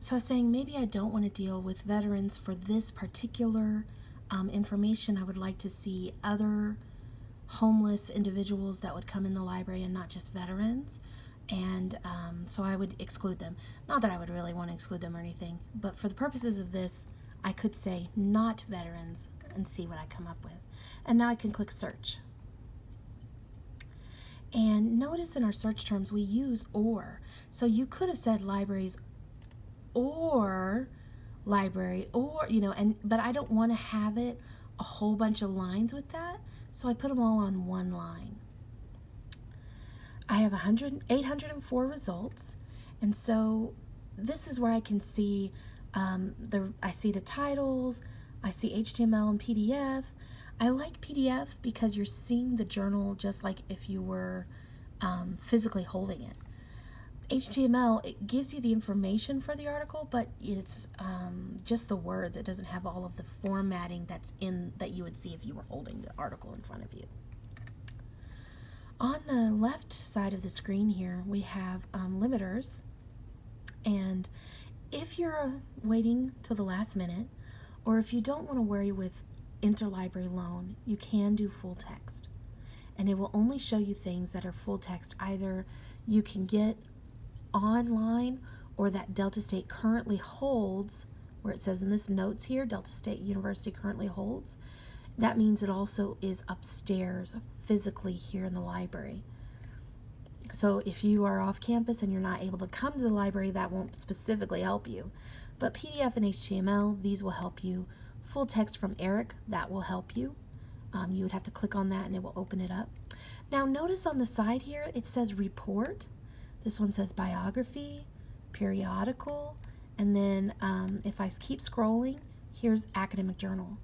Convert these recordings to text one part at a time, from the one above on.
So I was saying maybe I don't want to deal with veterans for this particular information. I would like to see other homeless individuals that would come in the library and not just veterans. And so I would exclude them. Not that I would really want to exclude them or anything, but for the purposes of this, I could say not veterans and see what I come up with. And now I can click search. And notice in our search terms we use or. So you could have said libraries or library or, but I don't want to have it a whole bunch of lines with that. So I put them all on one line. I have 804 results, and so this is where I can see I see the titles, I see HTML and PDF. I like PDF because you're seeing the journal just like if you were physically holding it. HTML, it gives you the information for the article, but it's just the words. It doesn't have all of the formatting that you would see if you were holding the article in front of you. On the left side of the screen here, we have limiters, and if you're waiting till the last minute, or if you don't want to worry with interlibrary loan, you can do full text, and it will only show you things that are full text. Either you can get online or that Delta State currently holds, where it says in this notes here, Delta State University currently holds. That means it also is upstairs physically here in the library. So if you are off campus and you're not able to come to the library, that won't specifically help you. But PDF and HTML, these will help you. Full text from Eric, that will help you. You would have to click on that and it will open it up. Now notice on the side here, it says report. This one says biography, periodical, and then if I keep scrolling, here's academic journal.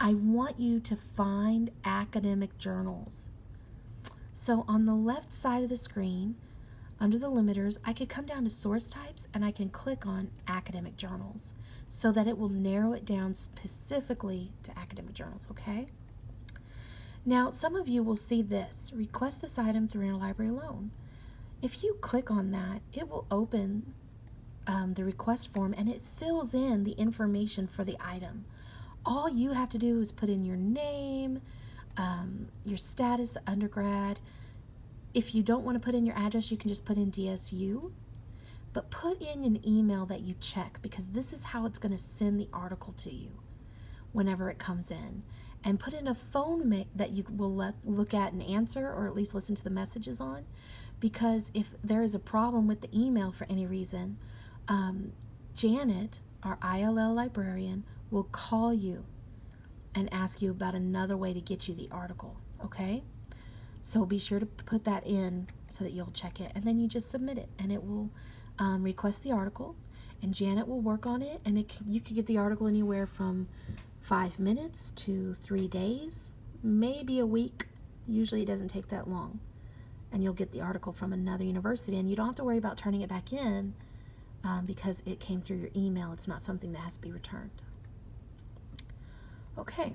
I want you to find academic journals. So on the left side of the screen, under the limiters, I could come down to source types and I can click on academic journals so that it will narrow it down specifically to academic journals, okay? Now, some of you will see this, request this item through interlibrary loan. If you click on that, it will open the request form and it fills in the information for the item. All you have to do is put in your name, your status, undergrad. If you don't want to put in your address, you can just put in DSU. But put in an email that you check, because this is how it's going to send the article to you whenever it comes in. And put in a phone that you will look at and answer, or at least listen to the messages on. Because if there is a problem with the email for any reason, Janet, our ILL librarian, will call you and ask you about another way to get you the article, okay? So be sure to put that in so that you'll check it, and then you just submit it, and it will request the article, and Janet will work on it, and you could get the article anywhere from 5 minutes to 3 days, maybe a week. Usually it doesn't take that long, and you'll get the article from another university, and you don't have to worry about turning it back in because it came through your email. It's not something that has to be returned. Okay,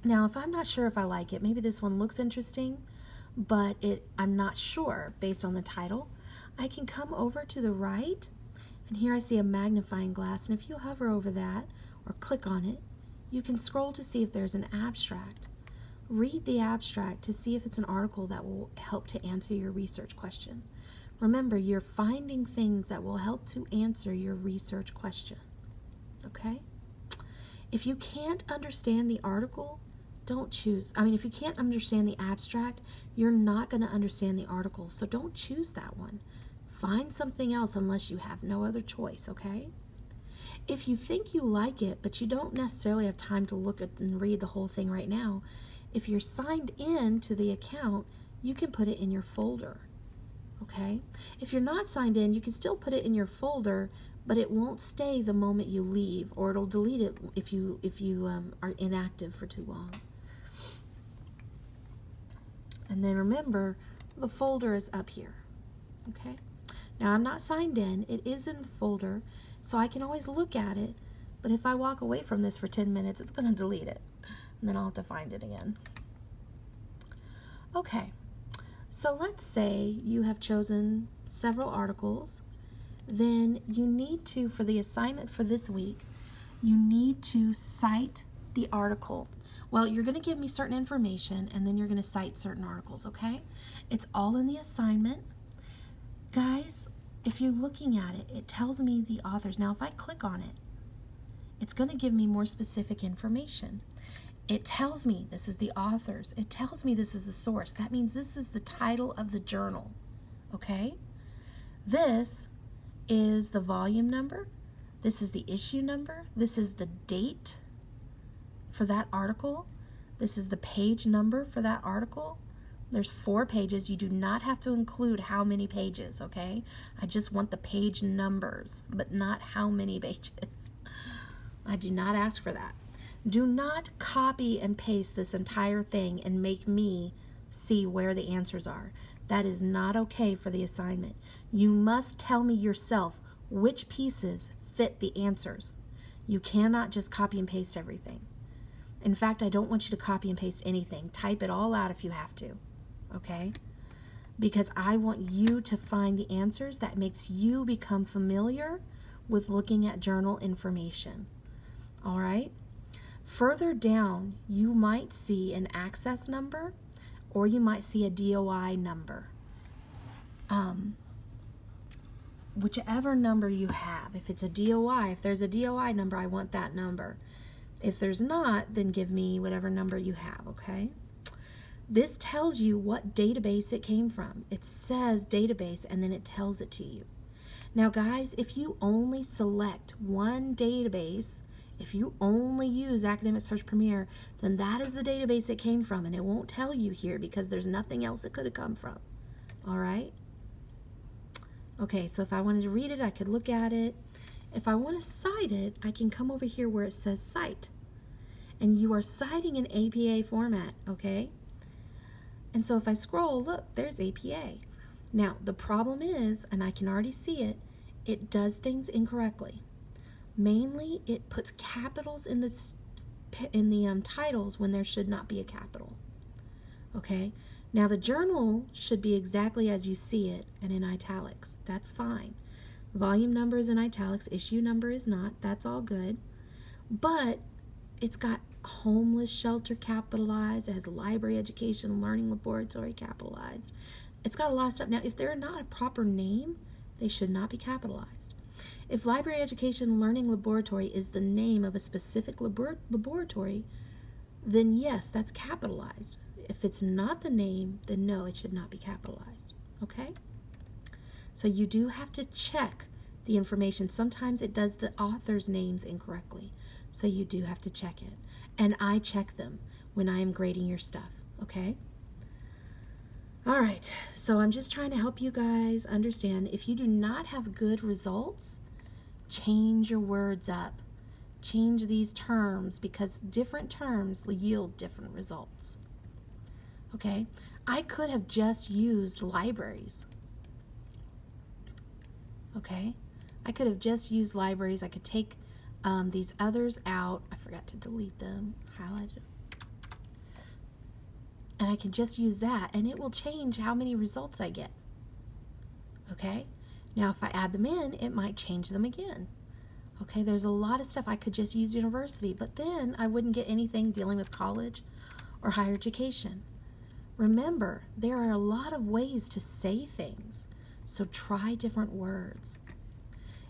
now if I'm not sure if I like it, maybe this one looks interesting, but I'm not sure based on the title, I can come over to the right, and here I see a magnifying glass, and if you hover over that or click on it, you can scroll to see if there's an abstract. Read the abstract to see if it's an article that will help to answer your research question. Remember, you're finding things that will help to answer your research question, okay? If you can't understand the article, don't choose. If you can't understand the abstract, you're not going to understand the article, so don't choose that one. Find something else unless you have no other choice, okay? If you think you like it, but you don't necessarily have time to look at and read the whole thing right now, if you're signed in to the account, you can put it in your folder, okay? If you're not signed in, you can still put it in your folder, but it won't stay the moment you leave, or it'll delete it if you are inactive for too long. And then remember, the folder is up here, okay? Now I'm not signed in, it is in the folder, so I can always look at it, but if I walk away from this for 10 minutes, it's going to delete it, and then I'll have to find it again. Okay, so let's say you have chosen several articles, then you need to, for the assignment for this week, you need to cite the article. Well, you're going to give me certain information, and then you're going to cite certain articles, okay? It's all in the assignment. Guys, if you're looking at it, it tells me the authors. Now, if I click on it, it's going to give me more specific information. It tells me this is the authors. It tells me this is the source. That means this is the title of the journal, okay? This is the volume number. This is the issue number. This is the date for that article. This is the page number for that article. There's 4 pages. You do not have to include how many pages, okay? I just want the page numbers, but not how many pages. I do not ask for that. Do not copy and paste this entire thing and make me see where the answers are. That is not okay for the assignment. You must tell me yourself which pieces fit the answers. You cannot just copy and paste everything. In fact, I don't want you to copy and paste anything. Type it all out if you have to, okay? Because I want you to find the answers that makes you become familiar with looking at journal information, all right? Further down, you might see an access number, or you might see a DOI number. Whichever number you have. If it's a DOI, if there's a DOI number, I want that number. If there's not, then give me whatever number you have, okay? This tells you what database it came from. It says database, and then it tells it to you. Now, guys, if you only select one database, if you only use Academic Search Premier, then that is the database it came from, and it won't tell you here because there's nothing else it could have come from. All right? Okay, so if I wanted to read it, I could look at it. If I want to cite it, I can come over here where it says cite. And you are citing in APA format, okay? And so if I scroll, look, there's APA. Now, the problem is, and I can already see it, it does things incorrectly. Mainly, it puts capitals in the titles when there should not be a capital. Okay? Now, the journal should be exactly as you see it and in italics. That's fine. Volume number is in italics. Issue number is not. That's all good. But it's got homeless shelter capitalized. It has library education learning laboratory capitalized. It's got a lot of stuff. Now, if they're not a proper name, they should not be capitalized. If library education learning laboratory is the name of a specific laboratory, then yes, that's capitalized. If it's not the name, then no, it should not be capitalized. Okay? So you do have to check the information. Sometimes it does the author's names incorrectly. So you do have to check it. And I check them when I am grading your stuff. Okay? All right. So I'm just trying to help you guys understand. If you do not have good results, change your words up. Change these terms because different terms yield different results. Okay? I could have just used libraries. Okay? I could have just used libraries. I could take these others out. I forgot to delete them. Highlight it. And I can just use that, and it will change how many results I get. Okay? Now, if I add them in, it might change them again. Okay? There's a lot of stuff I could just use university, but then I wouldn't get anything dealing with college or higher education. Remember, there are a lot of ways to say things, so try different words.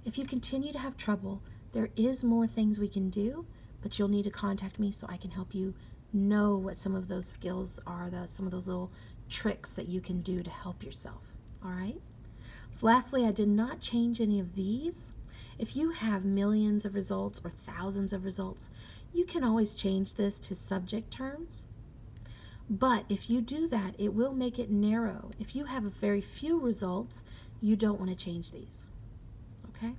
If you continue to have trouble, there is more things we can do, but you'll need to contact me so I can help you know what some of those skills are, some of those little tricks that you can do to help yourself. All right? Lastly, I did not change any of these. If you have millions of results or thousands of results, you can always change this to subject terms. But if you do that, it will make it narrow. If you have very few results, you don't want to change these. Okay?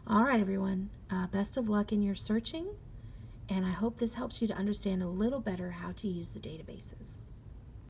All right, everyone. Best of luck in your searching, and I hope this helps you to understand a little better how to use the databases.